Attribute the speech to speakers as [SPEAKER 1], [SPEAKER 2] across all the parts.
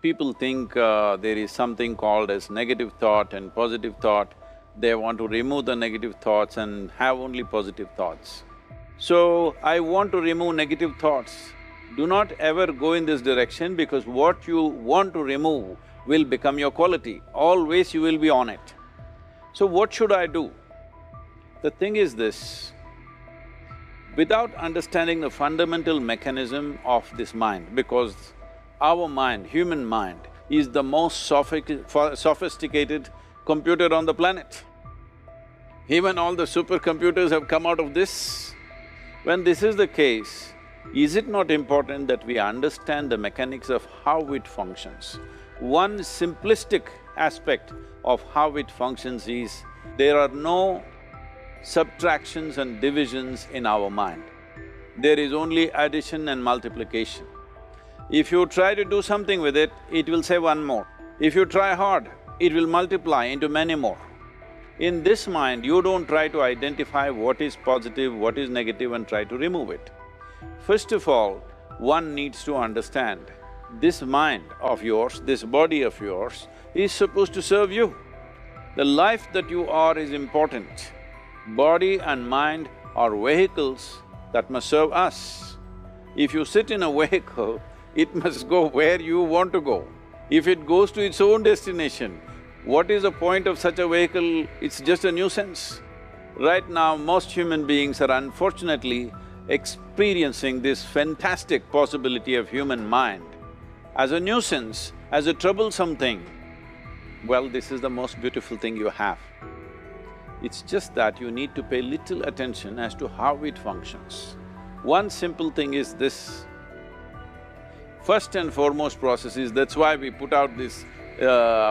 [SPEAKER 1] People think there is something called as negative thought and positive thought. They want to remove the negative thoughts and have only positive thoughts. So, I want to remove negative thoughts. Do not ever go in this direction because what you want to remove will become your quality. Always you will be on it. So what should I do? The thing is this, without understanding the fundamental mechanism of this mind, because our mind, human mind, is the most sophisticated computer on the planet. Even all the supercomputers have come out of this. When this is the case, is it not important that we understand the mechanics of how it functions? One simplistic aspect of how it functions is, there are no subtractions and divisions in our mind. There is only addition and multiplication. If you try to do something with it, it will say one more. If you try hard, it will multiply into many more. In this mind, you don't try to identify what is positive, what is negative and try to remove it. First of all, one needs to understand, this mind of yours, this body of yours is supposed to serve you. The life that you are is important. Body and mind are vehicles that must serve us. If you sit in a vehicle, it must go where you want to go. If it goes to its own destination, what is the point of such a vehicle? It's just a nuisance. Right now, most human beings are unfortunately experiencing this fantastic possibility of human mind as a nuisance, as a troublesome thing. Well, this is the most beautiful thing you have. It's just that you need to pay little attention as to how it functions. One simple thing is this. First and foremost process is, that's why we put out this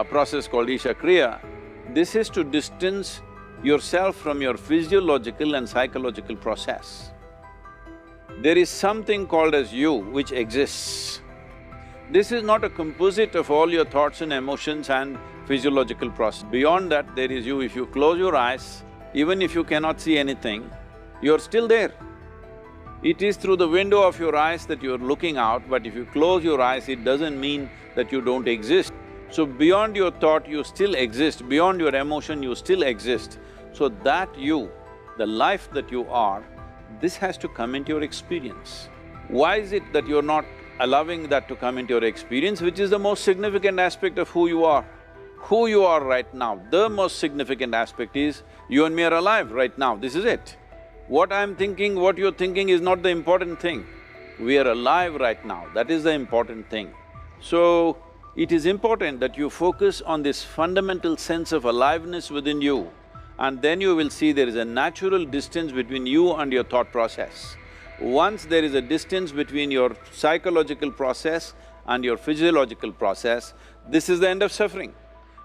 [SPEAKER 1] process called Isha Kriya. This is to distance yourself from your physiological and psychological process. There is something called as you which exists. This is not a composite of all your thoughts and emotions and physiological process. Beyond that, there is you. If you close your eyes, even if you cannot see anything, you're still there. It is through the window of your eyes that you're looking out, but if you close your eyes, it doesn't mean that you don't exist. So beyond your thought, you still exist, beyond your emotion, you still exist. So that you, the life that you are, this has to come into your experience. Why is it that you're not allowing that to come into your experience, which is the most significant aspect of who you are? Who you are right now, the most significant aspect is, you and me are alive right now, this is it. What I'm thinking, what you're thinking is not the important thing. We are alive right now, that is the important thing. So, it is important that you focus on this fundamental sense of aliveness within you, and then you will see there is a natural distance between you and your thought process. Once there is a distance between your psychological process and your physiological process, this is the end of suffering.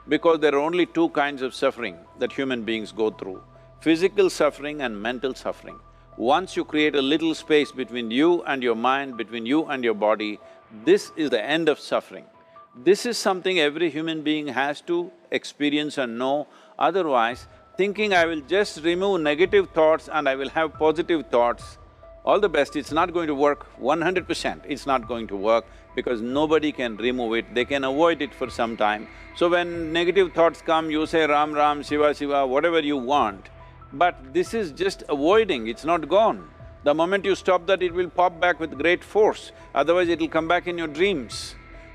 [SPEAKER 1] Because there are only two kinds of suffering that human beings go through, physical suffering and mental suffering. Once you create a little space between you and your mind, between you and your body, this is the end of suffering. This is something every human being has to experience and know, otherwise thinking I will just remove negative thoughts and I will have positive thoughts, all the best, it's not going to work 100%, it's not going to work because nobody can remove it, they can avoid it for some time. So when negative thoughts come, you say Ram Ram, Shiva Shiva, whatever you want, but this is just avoiding, it's not gone. The moment you stop that, it will pop back with great force, otherwise it'll come back in your dreams.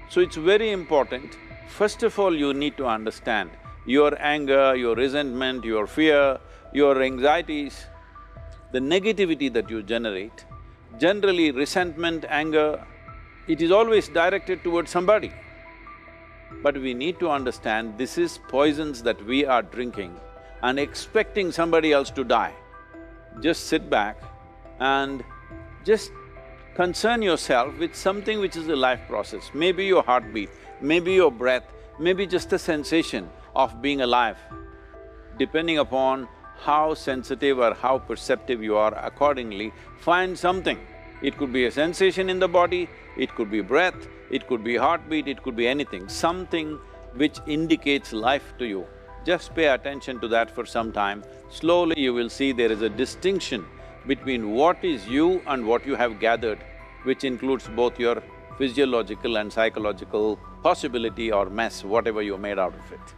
[SPEAKER 1] So it's very important, first of all you need to understand your anger, your resentment, your fear, your anxieties, the negativity that you generate, generally resentment, anger, it is always directed towards somebody. But we need to understand this is poisons that we are drinking and expecting somebody else to die. Just sit back and just concern yourself with something which is a life process, maybe your heartbeat, maybe your breath, maybe just the sensation of being alive. Depending upon how sensitive or how perceptive you are, accordingly, find something. It could be a sensation in the body, it could be breath, it could be heartbeat, it could be anything, something which indicates life to you. Just pay attention to that for some time. Slowly you will see there is a distinction between what is you and what you have gathered, which includes both your physiological and psychological possibility or mess, whatever you made out of it.